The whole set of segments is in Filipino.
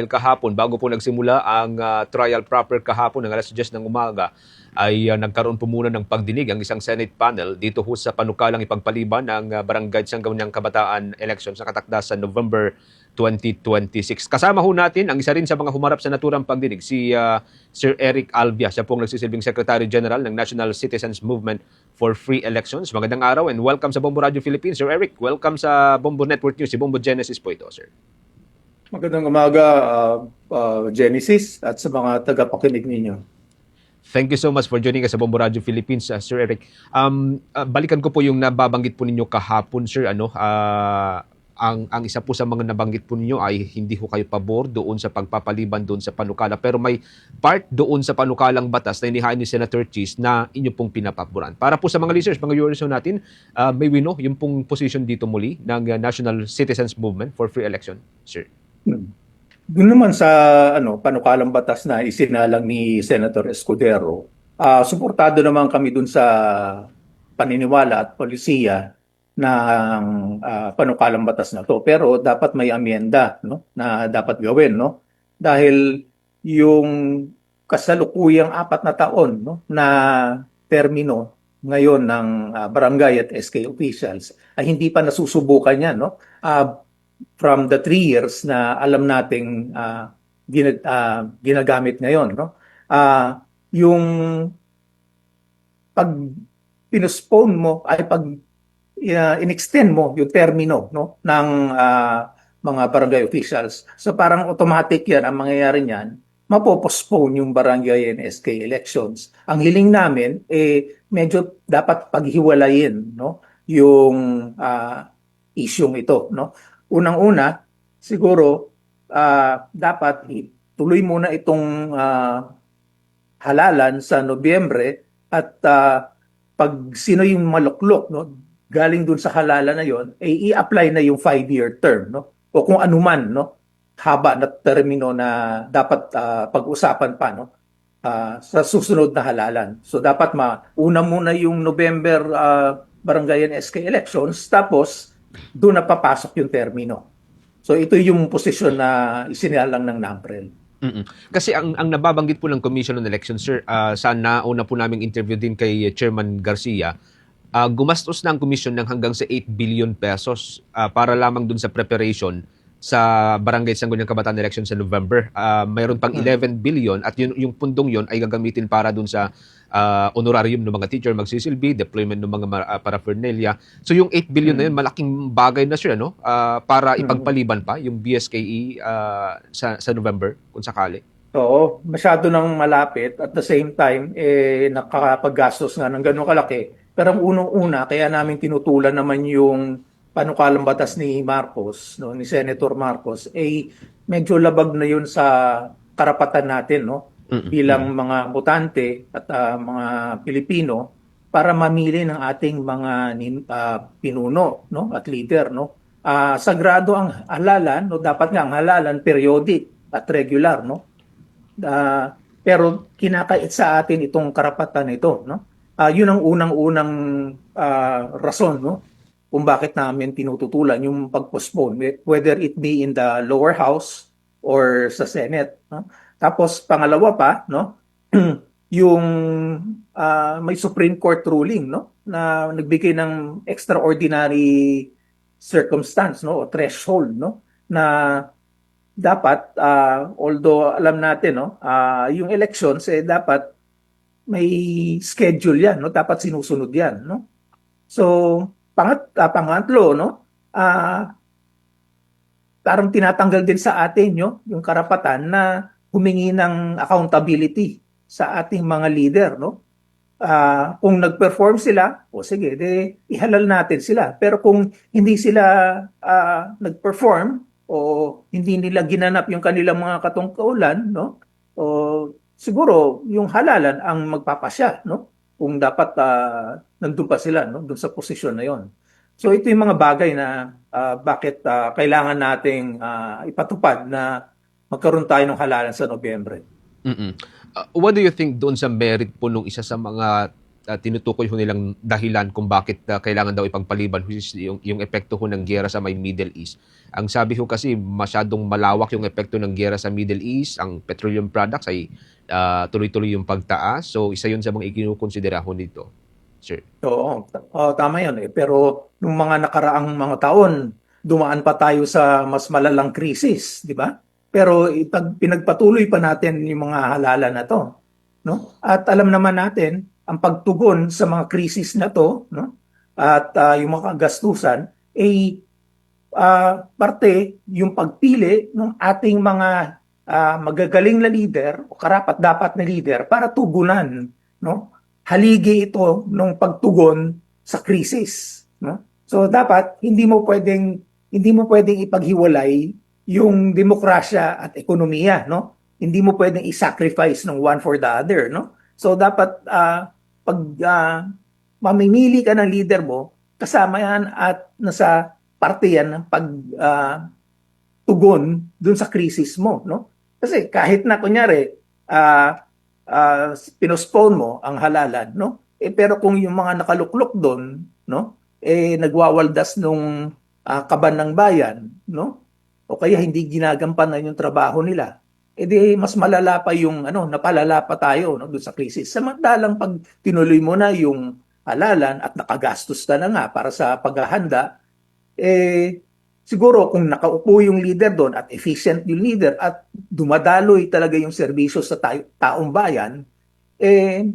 Kahapon, bago po nagsimula ang trial proper kahapon ng alas 10 ng umaga, ay nagkaroon po muna ng pagdinig ang isang Senate panel dito ho sa panukalang ipagpaliban ng Barangay Sangguniang Kabataan elections na katakda sa November 2026. Kasama ho natin ang isa rin sa mga humarap sa naturang pagdinig, si Sir Eric Albia. Siya pong nagsisilbing Secretary General ng National Citizens Movement for Free Elections. Magandang araw and welcome sa Bombo Radio Philippines. Sir Eric, welcome sa Bombo Network News. Si Bombo Genesis po ito, sir. Magandang umaga, Genesis, at sa mga tagapakinig ninyo. Thank you so much for joining us sa Bombo Radio Philippines, Sir Eric. Balikan ko po yung nababanggit po ninyo kahapon, sir. Ang isa po sa mga nabanggit po ninyo ay hindi ho kayo pabor doon sa pagpapaliban doon sa panukala. Pero may part doon sa panukalang batas na inihain ni Senator Cheese na inyo pong pinapaboran. Para po sa mga listeners, mga viewers natin, may we know yung pong position dito muli ng National Citizens Movement for Free Election, sir. Doon naman sa panukalang batas na isinalang ni Senator Escudero, suportado naman kami doon sa paniniwala at polisiya ng panukalang batas na to. Pero dapat may amyenda, no, na dapat gawin, no? Dahil yung kasalukuyang 4 na taon, no, na termino ngayon ng barangay at SK officials ay hindi pa nasusubukan yan, no? From the 3 years na alam nating ginagamit ngayon, no? Yung pag pinospone mo ay pag inextend mo yung termino, no, ng mga barangay officials. So parang automatic yan, ang mangyayari niyan, mapopostpone yung barangay and SK elections. Ang hiling namin, medyo dapat paghiwalayin, no, yung isyong ito, no. Unang-una, siguro, dapat tuloy muna itong halalan sa Nobyembre at pag sino yung maluklok, no, galing dun sa halalan na yon, i-apply na yung 5-year term, no, o kung anuman, no, haba na termino na dapat pag-usapan pa, no, sa susunod na halalan. So dapat una muna yung November barangay and SK elections, tapos doon na papasok yung termino. So ito yung posisyon na isinalang ng NAMPREL. Kasi ang nababanggit po ng Commission on Elections, sir, sa nauna po naming interview din kay Chairman Garcia, gumastos na ang Commission ng hanggang sa 8 billion pesos para lamang dun sa preparation sa Barangay Sangguniang Kabataan Election sa November. Mayroon pang 11 billion at yung pundong yon ay gagamitin para dun sa honorarium ng mga teacher magsisilbi, deployment ng mga paraphernalia. So yung 8 billion na yun, malaking bagay na siya, no? Para ipagpaliban pa yung BSKE sa November, kung sakali. Oo, masyado nang malapit. At the same time, nakakapaggastos nga ng gano'ng kalaki. Pero ang unang-una, kaya namin tinutulan naman yung panukalang batas ni Marcos, no, ni Senator Marcos, medyo labag na yun sa karapatan natin, no, bilang mga botante at mga Pilipino para mamili ng ating mga pinuno, no, at leader, no. Sagrado ang halalan, no, dapat nga ang halalan periodic at regular, no. Pero kinakait sa atin itong karapatan ito, no. Yun ang unang-unang rason, no, kung bakit namin tinututulan yung pag-postpone, whether it be in the lower house or sa Senate, no? Tapos pangalawa pa, no, yung may Supreme Court ruling, no, na nagbigay ng extraordinary circumstance, no, o threshold, no, na dapat although alam natin, no, yung elections dapat may schedule yan, no, dapat sinusunod yan, no. So pangatlo, no, parang tinatanggal din sa atin yung karapatan na humingi ng accountability sa ating mga leader, no. Kung nag-perform sila, o sige, ihalal natin sila. Pero kung hindi sila nag-perform o hindi nila ginanap yung kanilang mga katungkulan, no, o siguro yung halalan ang magpapasya, no, kung dapat nandun pa sila, no, dun sa posisyon na yon. So ito yung mga bagay na bakit kailangan nating ipatupad na magkaroon tayo ng halalan sa Nobyembre. What do you think doon sa merit po nung isa sa mga tinutukoy ho nilang dahilan kung bakit kailangan daw ipagpaliban, which is yung epekto ho ng giyera sa may Middle East. Ang sabi ho kasi masyadong malawak yung epekto ng giyera sa Middle East, ang petroleum products ay tuloy-tuloy yung pagtaas. So isa yun sa mga ikinukonsidera ho dito, sir. Oo, tama yun eh. Pero nung mga nakaraang mga taon, dumaan pa tayo sa mas malalang krisis, di ba? Pero pinagpatuloy pa natin yung mga halalan na to, no? At alam naman natin ang pagtugon sa mga krisis na to, no? At yung mga gastusan ay parte yung pagpili ng ating mga magagaling na leader o karapat-dapat na leader para tugunan, no? Haligi ito ng pagtugon sa krisis, no? So dapat hindi mo pwedeng ipaghiwalay yung demokrasya at ekonomiya, no? Hindi mo pwedeng i-sacrifice ng one for the other, no? So dapat pag mamimili ka ng leader mo, kasama yan at nasa parte yan ng tugon dun sa krisis mo, no? Kasi kahit na kunyari pinospone mo ang halalan, no? Pero kung yung mga nakaluklok doon, no? Nagwawaldas nung kaban ng bayan, no? O kaya hindi ginagampanan yung trabaho nila. Di mas malala pa yung napalala pa tayo, no, doon sa krisis. Samantalang pag tinuloy mo na yung halalan at nakagastos ka na nga para sa paghahanda, siguro kung nakaupo yung leader doon at efficient yung leader at dumadaloy talaga yung serbisyo sa taong bayan,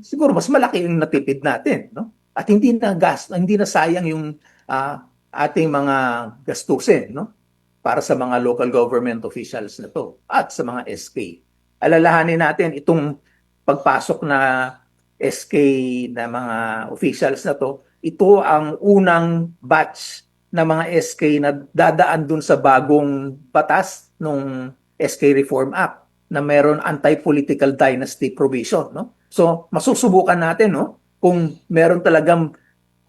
siguro mas malaki yung natipid natin, no? At hindi na sayang yung ating mga gastusin, no? Para sa mga local government officials na to at sa mga SK. Alalahanin natin itong pagpasok na SK na mga officials na to, ito ang unang batch na mga SK na dadaan dun sa bagong batas ng SK Reform Act na meron anti-political dynasty provision, no? So, masusubukan natin, no, kung meron talagang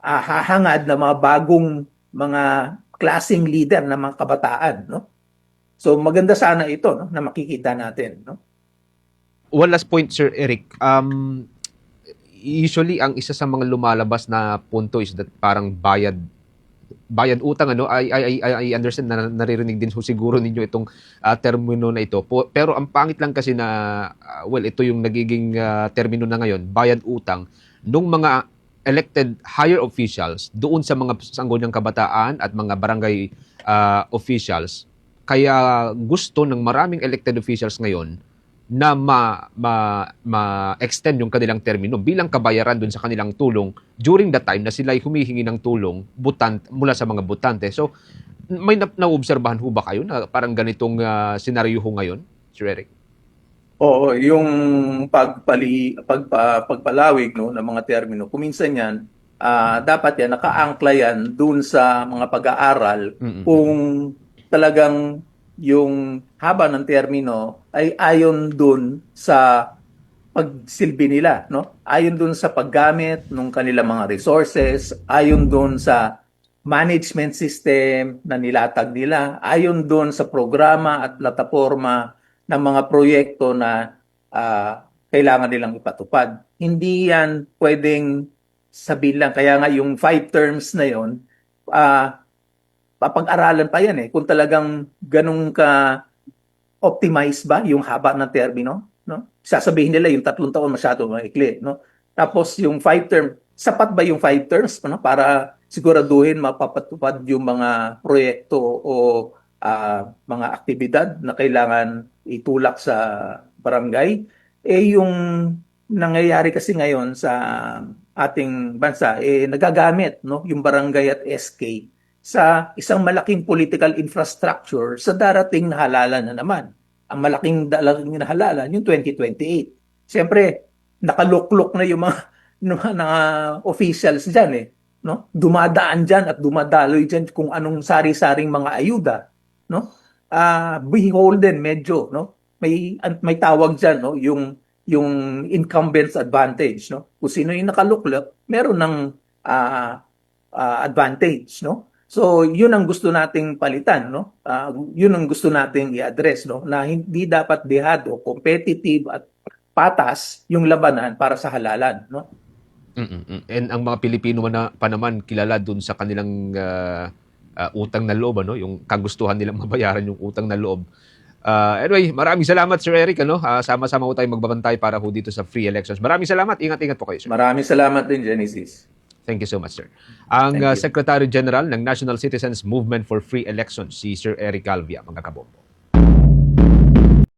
hahangad na mga bagong mga klaseng leader ng mga kabataan, no? So, maganda sana ito, no, na makikita natin, no? One last point, Sir Eric. Usually, ang isa sa mga lumalabas na punto is that parang bayad utang, ano. I understand na naririnig din siguro ninyo itong termino na ito. Pero ang pangit lang kasi na ito yung nagiging termino na ngayon, bayad utang nung mga elected higher officials doon sa mga sangguniang kabataan at mga barangay officials. Kaya gusto ng maraming elected officials ngayon na ma-extend yung kanilang termino bilang kabayaran dun sa kanilang tulong during the time na sila ay humihingi ng tulong mula sa mga botante. So, may naobserbahan ho ba kayo na parang ganitong senaryo ho ngayon, Sir Eric? Oo, yung pagpalawig, no, ng mga termino, kuminsan yan, dapat yan, nakaangkla yan dun sa mga pag-aaral kung talagang yung haba ng termino ay ayon dun sa pagsilbi nila, no? Ayon dun sa paggamit ng kanilang mga resources, ayon dun sa management system na nilatag nila, ayon dun sa programa at plataforma ng mga proyekto na kailangan nilang ipatupad. Hindi yan pwedeng sabihin lang. Kaya nga yung 5 terms na yon, papag-aralan pa yan kung talagang ganun ka optimize ba yung haba ng termino, no? Sasabihin nila yung 3 taon masyado maikli, no? Tapos yung 5 term, sapat ba yung 5 terms, no, para siguraduhin mapapatupad yung mga proyekto o mga aktibidad na kailangan itulak sa barangay? Yung nangyayari kasi ngayon sa ating bansa, nagagamit, no, yung barangay at SK sa isang malaking political infrastructure sa darating na halalan na naman. Ang malaking na halalan, yung 2028. Siyempre, nakaluklok na yung mga officials dyan, no? Dumadaan dyan at dumadaloy dyan kung anong sari-saring mga ayuda, no? Beholden medyo, no? May tawag dyan, no? Yung incumbents advantage, no? Kung sino yung nakaluklok, meron ng advantage, no? So, yun ang gusto nating palitan, no? Yun ang gusto nating i-address, no? Na hindi dapat dehado, competitive at patas yung labanan para sa halalan, no? And ang mga Pilipino pa naman kilala dun sa kanilang utang na loob, ano? Yung kagustuhan nilang mabayaran yung utang na loob. Anyway, maraming salamat Sir Eric, ano? Sama-sama ko tayong magbabantay para ho dito sa free elections. Maraming salamat. Ingat-ingat po kayo, sir. Maraming salamat din, Genesis. Thank you so much, sir. Ang Thank you. Secretary General ng National Citizens Movement for Free Elections, si Sir Eric Calvia, mga kabombo.